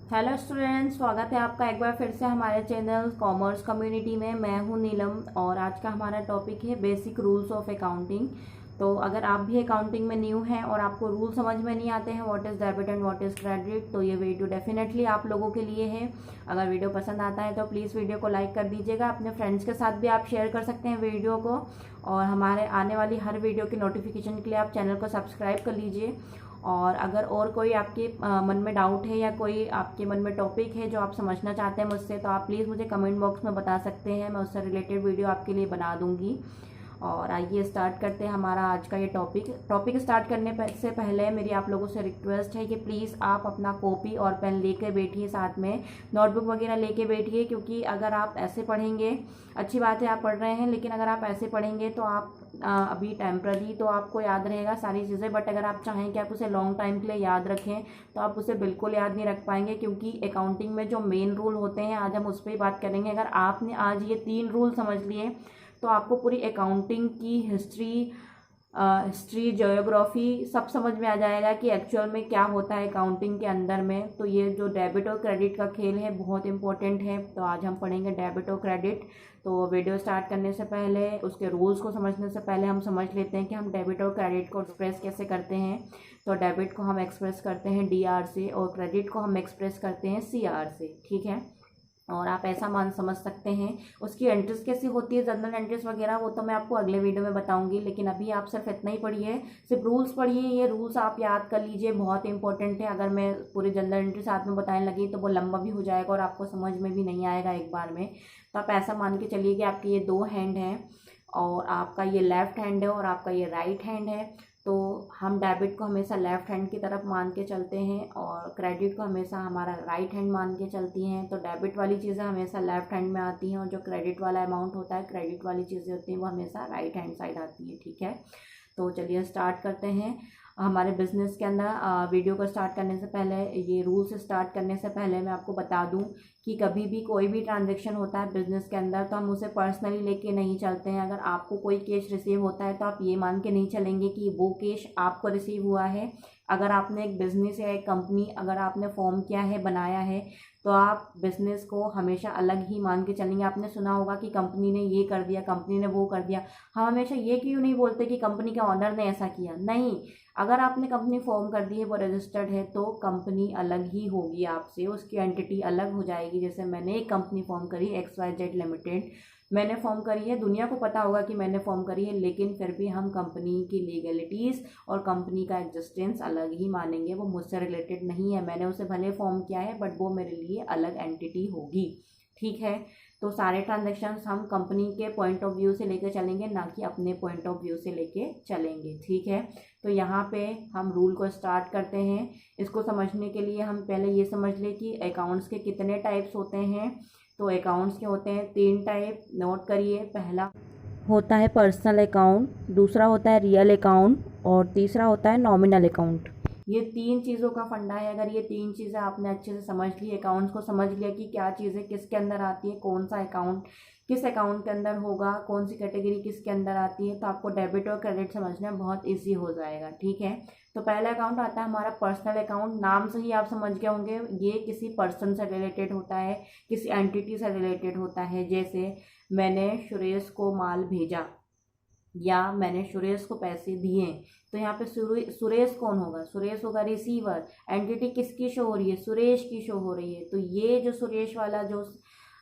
Hello students, स्वागत है आपका एक बार फिर से हमारे चैनल कॉमर्स कम्युनिटी में। मैं हूं नीलम और आज का हमारा टॉपिक है बेसिक रूल्स ऑफ अकाउंटिंग। तो अगर आप भी अकाउंटिंग में न्यू हैं और आपको रूल समझ में नहीं आते हैं what is debit and what is credit, तो ये वीडियो डेफिनेटली आप लोगों के लिए है। अगर वीडियो पसंद आता है तो प्लीज़ वीडियो को लाइक कर दीजिएगा। अपने फ्रेंड्स के साथ भी आप शेयर कर सकते हैं वीडियो को, और हमारे आने वाली हर वीडियो की नोटिफिकेशन के लिए आप चैनल को सब्सक्राइब कर लीजिए। और अगर और कोई आपके मन में डाउट है या कोई आपके मन में टॉपिक है जो आप समझना चाहते हैं मुझसे, तो आप प्लीज़ मुझे कमेंट बॉक्स में बता सकते हैं। मैं उससे रिलेटेड वीडियो आपके लिए बना दूंगी। और आइए स्टार्ट करते हैं हमारा आज का ये टॉपिक स्टार्ट करने से पहले मेरी आप लोगों से रिक्वेस्ट है कि प्लीज़ आप अपना कॉपी और पेन लेके बैठिए, साथ में नोटबुक वगैरह लेके बैठिए। क्योंकि अगर आप ऐसे पढ़ेंगे, अच्छी बात है आप पढ़ रहे हैं, लेकिन अगर आप ऐसे पढ़ेंगे तो आप अभी टेम्पररी तो आपको याद रहेगा सारी चीज़ें, बट अगर आप चाहें कि आप उसे लॉन्ग टाइम के लिए याद रखें तो आप उसे बिल्कुल याद नहीं रख पाएंगे। क्योंकि अकाउंटिंग में जो मेन रूल होते हैं आज हम उस पर ही बात करेंगे। अगर आपने आज ये 3 रूल समझ लिए तो आपको पूरी अकाउंटिंग की हिस्ट्री ज्योग्राफी सब समझ में आ जाएगा कि एक्चुअल में क्या होता है अकाउंटिंग के अंदर में। तो ये जो डेबिट और क्रेडिट का खेल है बहुत इंपॉर्टेंट है। तो आज हम पढ़ेंगे डेबिट और क्रेडिट। तो वीडियो स्टार्ट करने से पहले, उसके रूल्स को समझने से पहले हम समझ लेते हैं कि हम डेबिट और क्रेडिट को एक्सप्रेस कैसे करते हैं। तो डेबिट को हम एक्सप्रेस करते हैं DR से और क्रेडिट को हम एक्सप्रेस करते हैं CR से, ठीक है। और आप ऐसा मान समझ सकते हैं। उसकी एंट्रीज कैसी होती है, जनरल एंट्रीज वगैरह, वो तो मैं आपको अगले वीडियो में बताऊंगी। लेकिन अभी आप सिर्फ इतना ही पढ़िए, सिर्फ रूल्स पढ़िए। ये रूल्स आप याद कर लीजिए, बहुत इंपॉर्टेंट है। अगर मैं पूरी जनरल एंट्री साथ में बताने लगी तो वो लंबा भी हो जाएगा और आपको समझ में भी नहीं आएगा एक बार में। तो आप ऐसा मान के चलिए कि आपके ये 2 हैंड हैं और आपका ये लेफ्ट हैंड है और आपका ये राइट हैंड है। तो हम डेबिट को हमेशा लेफ्ट हैंड की तरफ मान के चलते हैं और क्रेडिट को हमेशा हमारा राइट हैंड मान के चलती हैं। तो डेबिट वाली चीज़ें हमेशा लेफ्ट हैंड में आती हैं और जो क्रेडिट वाला अमाउंट होता है, क्रेडिट वाली चीज़ें होती हैं, वो हमेशा राइट हैंड साइड आती हैं, ठीक है। तो चलिए स्टार्ट करते हैं हमारे बिजनेस के अंदर। वीडियो को स्टार्ट करने से पहले, ये रूल्स स्टार्ट करने से पहले मैं आपको बता दूं कि कभी भी कोई भी ट्रांजैक्शन होता है बिजनेस के अंदर तो हम उसे पर्सनली लेके नहीं चलते हैं। अगर आपको कोई कैश रिसीव होता है तो आप ये मान के नहीं चलेंगे कि वो कैश आपको रिसीव हुआ है। अगर आपने एक बिजनेस या एक कंपनी अगर आपने फॉर्म किया है, बनाया है, तो आप बिजनेस को हमेशा अलग ही मान के चलेंगे। आपने सुना होगा कि कंपनी ने ये कर दिया, कंपनी ने वो कर दिया। हम हमेशा ये क्यों नहीं बोलते कि कंपनी के ऑनर ने ऐसा किया? नहीं, अगर आपने कंपनी फॉर्म कर दी है, वो रजिस्टर्ड है, तो कंपनी अलग ही होगी आपसे, उसकी एंटिटी अलग हो जाएगी। जैसे मैंने एक कंपनी फॉर्म करी XYZ लिमिटेड, मैंने फॉर्म करी है, दुनिया को पता होगा कि मैंने फॉर्म करी है, लेकिन फिर भी हम कंपनी की लीगलिटीज़ और कंपनी का एग्जिस्टेंस अलग ही मानेंगे। वो मुझसे रिलेटेड नहीं है, मैंने उसे भले फॉर्म किया है बट वो मेरे लिए अलग एंटिटी होगी, ठीक है। तो सारे ट्रांजेक्शन्स हम कंपनी के पॉइंट ऑफ व्यू से लेकर चलेंगे, ना कि अपने पॉइंट ऑफ व्यू से लेके चलेंगे, ठीक है। तो यहाँ पे हम रूल को स्टार्ट करते हैं। इसको समझने के लिए हम पहले ये समझ लें कि अकाउंट्स के कितने टाइप्स होते हैं। तो अकाउंट्स के होते हैं 3 टाइप, नोट करिए। पहला होता है पर्सनल अकाउंट, दूसरा होता है रियल अकाउंट और तीसरा होता है नॉमिनल अकाउंट। ये 3 चीज़ों का फंडा है। अगर ये 3 चीज़ें आपने अच्छे से समझ ली, अकाउंट्स को समझ लिया कि क्या चीज़ें किसके अंदर आती है, कौन सा अकाउंट किस अकाउंट के अंदर होगा, कौन सी कैटेगरी किसके अंदर आती है, तो आपको डेबिट और क्रेडिट समझना बहुत ईजी हो जाएगा, ठीक है। तो पहला अकाउंट आता है हमारा पर्सनल अकाउंट। नाम से ही आप समझ गए होंगे, ये किसी पर्सन से रिलेटेड होता है, किसी एंटिटी से रिलेटेड होता है। जैसे मैंने सुरेश को माल भेजा या मैंने सुरेश को पैसे दिए, तो यहाँ पे सुरेश कौन होगा? सुरेश होगा रिसीवर। एंटिटी किसकी शो हो रही है? सुरेश की शो हो रही है। तो ये जो सुरेश वाला जो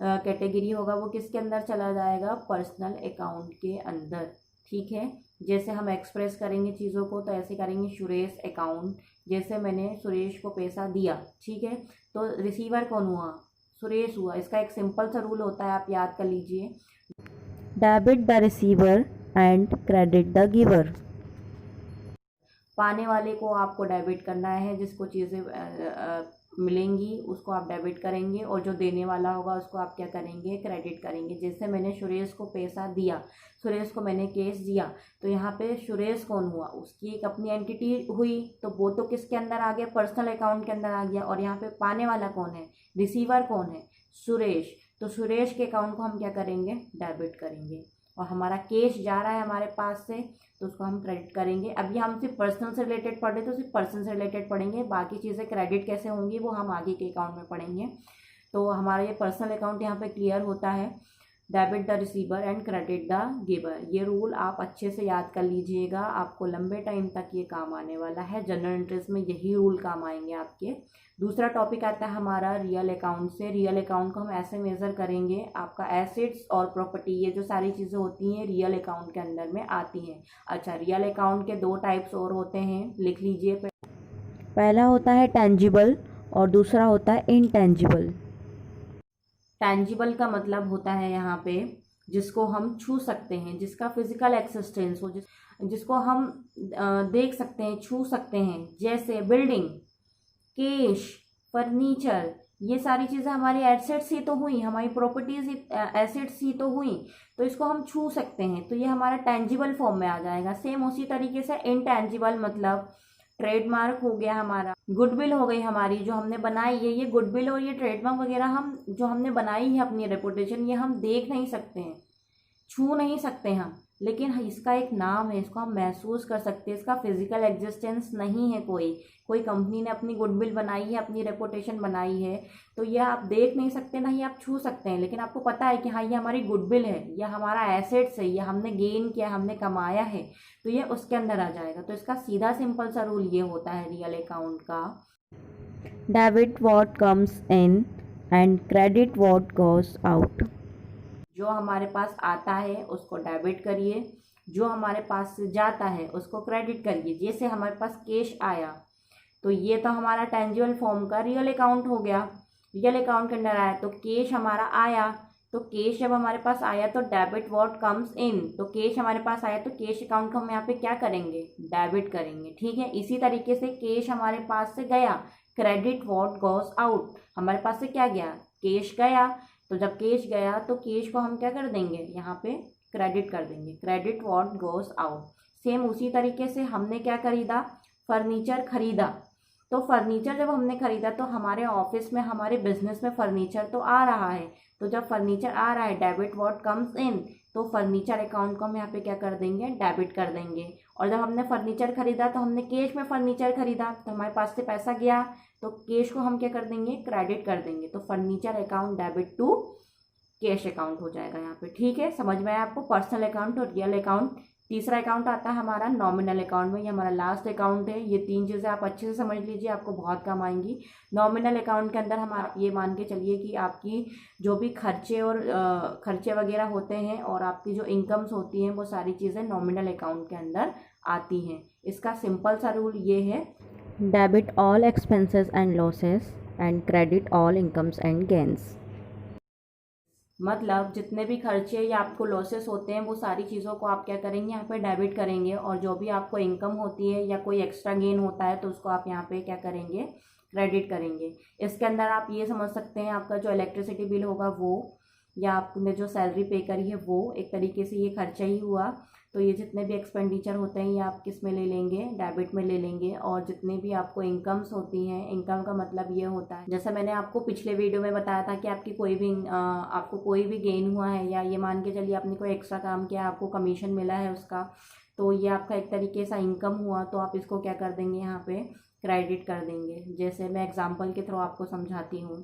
कैटेगरी होगा वो किसके अंदर चला जाएगा? पर्सनल अकाउंट के अंदर, ठीक है। जैसे हम एक्सप्रेस करेंगे चीज़ों को तो ऐसे करेंगे, सुरेश अकाउंट, जैसे मैंने सुरेश को पैसा दिया, ठीक है। तो रिसीवर कौन हुआ? सुरेश हुआ। इसका एक सिंपल सा रूल होता है, आप याद कर लीजिए, debit the receiver and credit the giver. पाने वाले को आपको डेबिट करना है, जिसको चीज़ें मिलेंगी उसको आप डेबिट करेंगे, और जो देने वाला होगा उसको आप क्या करेंगे? क्रेडिट करेंगे। जैसे मैंने सुरेश को पैसा दिया, सुरेश को मैंने कैश दिया, तो यहाँ पे सुरेश कौन हुआ? उसकी एक अपनी एंटिटी हुई, तो वो तो किसके अंदर आ गया? पर्सनल अकाउंट के अंदर आ गया। और यहाँ पे पाने वाला कौन है? रिसीवर कौन है? सुरेश। तो सुरेश के अकाउंट को हम क्या करेंगे? डेबिट करेंगे। और हमारा कैश जा रहा है हमारे पास से, तो उसको हम क्रेडिट करेंगे। अभी हम सिर्फ पर्सनल से रिलेटेड पढ़ रहे तो सिर्फ पर्सनल से रिलेटेड पढ़ेंगे, बाकी चीज़ें क्रेडिट कैसे होंगी वो हम आगे के अकाउंट में पढ़ेंगे। तो हमारा ये पर्सनल अकाउंट यहाँ पे क्लियर होता है। Debit the receiver and credit the giver, ये रूल आप अच्छे से याद कर लीजिएगा, आपको लंबे टाइम तक ये काम आने वाला है। जनरल इंटरेस्ट में यही रूल काम आएंगे आपके। दूसरा टॉपिक आता है हमारा रियल अकाउंट से। रियल अकाउंट को हम ऐसे मेज़र करेंगे, आपका एसेट्स और प्रॉपर्टी, ये जो सारी चीज़ें होती हैं रियल अकाउंट के अंदर में आती हैं। अच्छा, रियल अकाउंट के दो टाइप्स और होते हैं, लिख लीजिए। पहला होता है टेंजिबल और दूसरा होता है इनटेंजिबल। टेंजिबल का मतलब होता है यहाँ पे जिसको हम छू सकते हैं, जिसका फिजिकल एक्सिस्टेंस हो, जिसको हम देख सकते हैं, छू सकते हैं, जैसे बिल्डिंग, कैश, फर्नीचर, ये सारी चीज़ें हमारी एसेट्स ही तो हुई, हमारी प्रॉपर्टीज एसेट्स ही तो हुई, तो इसको हम छू सकते हैं, तो ये हमारा टेंजिबल फॉर्म में आ जाएगा। सेम उसी तरीके से इनटेंजिबल मतलब ट्रेडमार्क हो गया हमारा, गुडविल हो गई हमारी जो हमने बनाई है। ये गुडविल और ये ट्रेडमार्क वगैरह हम जो हमने बनाई है अपनी रेपुटेशन, ये हम देख नहीं सकते हैं, छू नहीं सकते हम, लेकिन इसका एक नाम है, इसको हम महसूस कर सकते हैं। इसका फिजिकल एग्जिस्टेंस नहीं है, कोई कंपनी ने अपनी गुडविल बनाई है, अपनी रेपुटेशन बनाई है, तो ये आप देख नहीं सकते, ना ही आप छू सकते हैं, लेकिन आपको पता है कि हाँ ये हमारी गुडविल है, ये हमारा एसेट्स है, ये हमने गेन किया, हमने कमाया है, तो ये उसके अंदर आ जाएगा। तो इसका सीधा सिंपल सा रूल ये होता है रियल अकाउंट का, debit what comes in and credit what goes out. जो हमारे पास आता है उसको डेबिट करिए, जो हमारे पास से जाता है उसको क्रेडिट करिए। जैसे हमारे पास कैश आया तो ये तो हमारा टेंजिबल फॉर्म का रियल अकाउंट हो गया, रियल अकाउंट के अंदर आया, तो कैश हमारा आया, तो कैश जब हमारे पास आया तो डेबिट व्हाट कम्स इन, तो कैश हमारे पास आया तो कैश अकाउंट को हम यहाँ पे क्या करेंगे, डेबिट करेंगे। ठीक है, इसी तरीके से कैश हमारे पास से गया, क्रेडिट व्हाट गोस आउट, हमारे पास से क्या गया, कैश गया, तो जब कैश गया तो कैश को हम क्या कर देंगे, यहाँ पे क्रेडिट कर देंगे, credit what goes out. Same उसी तरीके से हमने क्या खरीदा, फर्नीचर खरीदा, तो फर्नीचर जब हमने खरीदा तो हमारे ऑफिस में, हमारे बिजनेस में फर्नीचर तो आ रहा है, तो जब फर्नीचर आ रहा है डेबिट व्हाट कम्स इन, तो फर्नीचर अकाउंट को हम यहाँ पे क्या कर देंगे, डेबिट कर देंगे। और जब हमने फर्नीचर खरीदा तो हमने कैश में फर्नीचर खरीदा, तो हमारे पास से पैसा गया, तो कैश को हम क्या कर देंगे, क्रेडिट कर देंगे, तो furniture account debit to cash account हो जाएगा यहाँ पे। ठीक है, समझ में आया आपको पर्सनल अकाउंट और रियल अकाउंट। तीसरा अकाउंट आता है हमारा नॉमिनल अकाउंट में, ये हमारा लास्ट अकाउंट है। ये तीन चीज़ें आप अच्छे से समझ लीजिए, आपको बहुत काम आएंगी। नॉमिनल अकाउंट के अंदर हमारा ये मान के चलिए कि आपकी जो भी खर्चे और खर्चे वगैरह होते हैं और आपकी जो इनकम्स होती हैं वो सारी चीज़ें नॉमिनल अकाउंट के अंदर आती हैं। इसका सिंपल सा रूल ये है, debit all expenses and losses and credit all incomes and gains. मतलब जितने भी खर्चे या आपको लॉसेस होते हैं वो सारी चीज़ों को आप क्या करेंगे, यहाँ पे डेबिट करेंगे, और जो भी आपको इनकम होती है या कोई एक्स्ट्रा गेन होता है तो उसको आप यहाँ पे क्या करेंगे, क्रेडिट करेंगे। इसके अंदर आप ये समझ सकते हैं आपका जो इलेक्ट्रिसिटी बिल होगा वो, या आपने जो सैलरी पे करी है वो, एक तरीके से ये खर्चा ही हुआ। तो ये जितने भी एक्सपेंडिचर होते हैं ये आप किस में ले लेंगे, डेबिट में ले लेंगे। और जितने भी आपको इनकम्स होती हैं, इनकम का मतलब ये होता है, जैसे मैंने आपको पिछले वीडियो में बताया था कि आपकी आपको कोई भी गेन हुआ है, या ये मान के चलिए आपने कोई एक्स्ट्रा काम किया, आपको कमीशन मिला है उसका, तो ये आपका एक तरीके से इनकम हुआ, तो आप इसको क्या कर देंगे, यहाँ पे क्रेडिट कर देंगे। जैसे मैं एग्जाम्पल के थ्रू आपको समझाती हूँ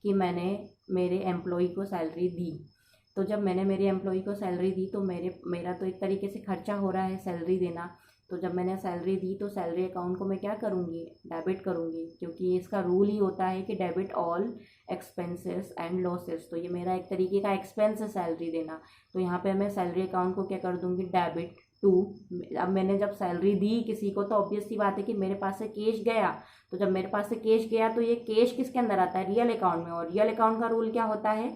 कि मैंने मेरे एम्प्लॉय को सैलरी दी, तो जब मैंने मेरे एम्प्लॉय को सैलरी दी तो मेरा तो एक तरीके से खर्चा हो रहा है सैलरी देना, तो जब मैंने सैलरी दी तो सैलरी अकाउंट को मैं क्या करूँगी, डेबिट करूँगी, क्योंकि इसका रूल ही होता है कि debit all expenses and losses. तो ये मेरा एक तरीके का एक्सपेंस है सैलरी देना, तो यहाँ पे मैं सैलरी अकाउंट को क्या कर दूँगी, डेबिट टू। अब मैंने जब सैलरी दी किसी को तो ऑब्वियस सी बात है कि मेरे पास से कैश गया, तो जब मेरे पास से कैश गया तो ये कैश किसके अंदर आता है, रियल अकाउंट में। और रियल अकाउंट का रूल क्या होता है,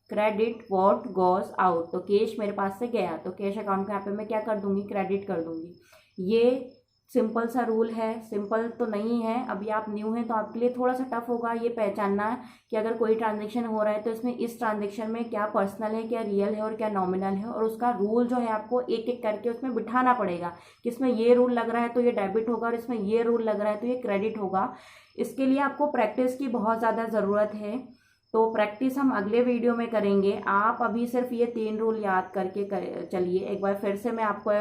क्रेडिट व्हाट गोस आउट। तो कैश मेरे पास से गया तो कैश अकाउंट का यहाँ पे मैं क्या कर दूंगी, क्रेडिट कर दूंगी। ये सिंपल सा रूल है, सिंपल तो नहीं है, अभी आप न्यू हैं तो आपके लिए थोड़ा सा टफ होगा ये पहचानना कि अगर कोई ट्रांजेक्शन हो रहा है तो इसमें इस ट्रांजेक्शन में क्या पर्सनल है, क्या रियल है और क्या नॉमिनल है, और उसका रूल जो है आपको एक एक करके उसमें बिठाना पड़ेगा कि इसमें ये रूल लग रहा है तो ये डेबिट होगा और इसमें ये रूल लग रहा है तो ये क्रेडिट होगा। इसके लिए आपको प्रैक्टिस की बहुत ज़्यादा ज़रूरत है, तो प्रैक्टिस हम अगले वीडियो में करेंगे। आप अभी सिर्फ ये 3 रूल याद करके चलिए। एक बार फिर से मैं आपको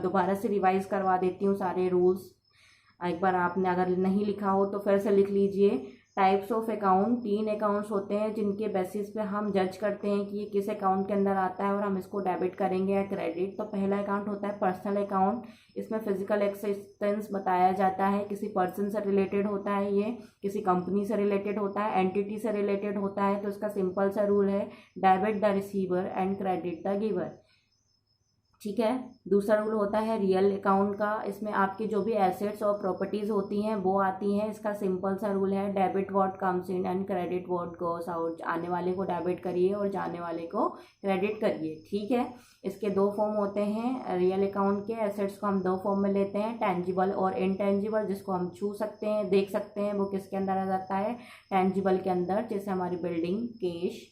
दोबारा से रिवाइज करवा देती हूँ सारे रूल्स। एक बार आपने अगर नहीं लिखा हो तो फिर से लिख लीजिए। टाइप्स ऑफ अकाउंट, 3 अकाउंट्स होते हैं जिनके बेसिस पे हम जज करते हैं कि ये किस अकाउंट के अंदर आता है और हम इसको डेबिट करेंगे या क्रेडिट। तो पहला अकाउंट होता है पर्सनल अकाउंट। इसमें फिजिकल एक्सिस्टेंस बताया जाता है, किसी पर्सन से रिलेटेड होता है, ये किसी कंपनी से रिलेटेड होता है, एंटिटी से रिलेटेड होता है। तो इसका सिंपल सा रूल है, debit the receiver and credit the giver. ठीक है। दूसरा रूल होता है रियल अकाउंट का। इसमें आपकी जो भी एसेट्स और प्रॉपर्टीज होती हैं वो आती हैं। इसका सिंपल सा रूल है, debit what comes in and credit what goes out. आने वाले को डेबिट करिए और जाने वाले को क्रेडिट करिए। ठीक है। इसके 2 फॉर्म होते हैं रियल अकाउंट के। एसेट्स को हम 2 फॉर्म में लेते हैं, टेंजिबल और इनटेंजिबल। जिसको हम छू सकते हैं, देख सकते हैं, वो किसके अंदर आ जाता है, टेंजिबल के अंदर। जैसे हमारी बिल्डिंग, कैश,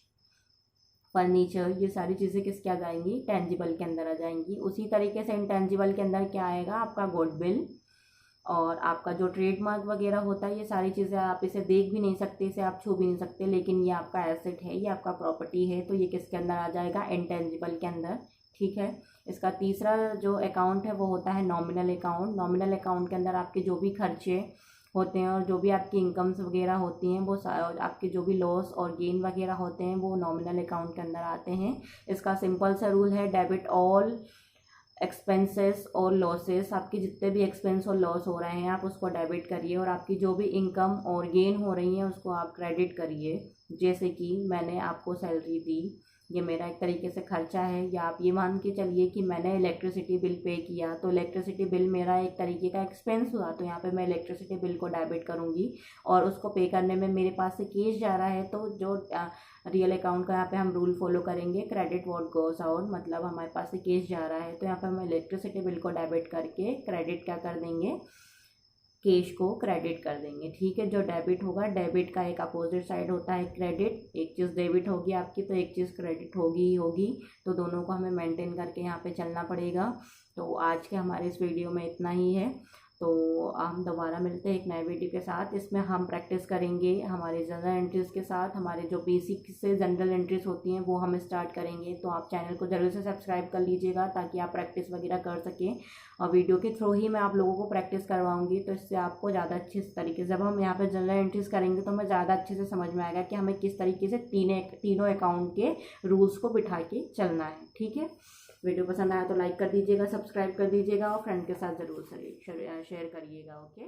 फर्नीचर, ये सारी चीज़ें किसके आ जाएंगी, टेंजिबल के अंदर आ जाएंगी। उसी तरीके से इंटेंजिबल के अंदर क्या आएगा, आपका गुडविल और आपका जो ट्रेडमार्क वगैरह होता है। ये सारी चीज़ें आप इसे देख भी नहीं सकते, इसे आप छू भी नहीं सकते, लेकिन ये आपका एसेट है, ये आपका प्रॉपर्टी है। तो ये किसके अंदर आ जाएगा, इंटेंजिबल के अंदर। ठीक है। इसका तीसरा जो अकाउंट है वो होता है नॉमिनल अकाउंट। नॉमिनल अकाउंट के अंदर आपके जो भी खर्चे होते हैं और जो भी आपकी इनकम्स वगैरह होती हैं वो आपके जो भी लॉस और गेन वगैरह होते हैं वो नॉमिनल अकाउंट के अंदर आते हैं। इसका सिंपल सा रूल है, डेबिट ऑल एक्सपेंसेस और लॉसेस। आपके जितने भी एक्सपेंस और लॉस हो रहे हैं आप उसको डेबिट करिए और आपकी जो भी इनकम और गेन हो रही है उसको आप क्रेडिट करिए। जैसे कि मैंने आपको सैलरी दी, ये मेरा एक तरीके से खर्चा है। या आप ये मान के चलिए कि मैंने इलेक्ट्रिसिटी बिल पे किया, तो इलेक्ट्रिसिटी बिल मेरा एक तरीके का एक्सपेंस हुआ, तो यहाँ पे मैं इलेक्ट्रिसिटी बिल को डेबिट करूँगी। और उसको पे करने में मेरे पास से कैश जा रहा है, तो जो रियल अकाउंट का यहाँ पे हम रूल फॉलो करेंगे, क्रेडिट व्हाट गोस आउट, मतलब हमारे पास से कैश जा रहा है तो यहाँ पे हम इलेक्ट्रिसिटी बिल को डेबिट करके क्रेडिट क्या कर देंगे, कैश को क्रेडिट कर देंगे। ठीक है। जो डेबिट होगा, डेबिट का एक अपोजिट साइड होता है क्रेडिट। एक चीज़ डेबिट होगी आपकी तो एक चीज़ क्रेडिट होगी ही होगी, तो दोनों को हमें मेंटेन करके यहाँ पे चलना पड़ेगा। तो आज के हमारे इस वीडियो में इतना ही है। तो हम दोबारा मिलते हैं एक नए वीडियो के साथ। इसमें हम प्रैक्टिस करेंगे हमारे जनरल एंट्रीज़ के साथ। हमारे जो बेसिक से जनरल एंट्रीज़ होती हैं वो हम स्टार्ट करेंगे। तो आप चैनल को ज़रूर से सब्सक्राइब कर लीजिएगा ताकि आप प्रैक्टिस वगैरह कर सकें। और वीडियो के थ्रू ही मैं आप लोगों को प्रैक्टिस करवाऊंगी, तो इससे आपको ज़्यादा अच्छे तरीके से, जब हम यहाँ पर जनरल एंट्रीज़ करेंगे तो हमें ज़्यादा अच्छे से समझ में आएगा कि हमें किस तरीके से तीनों अकाउंट के रूल्स को बिठा के चलना है। ठीक है। वीडियो पसंद आया तो लाइक कर दीजिएगा, सब्सक्राइब कर दीजिएगा और फ्रेंड के साथ ज़रूर शेयर करिएगा। ओके।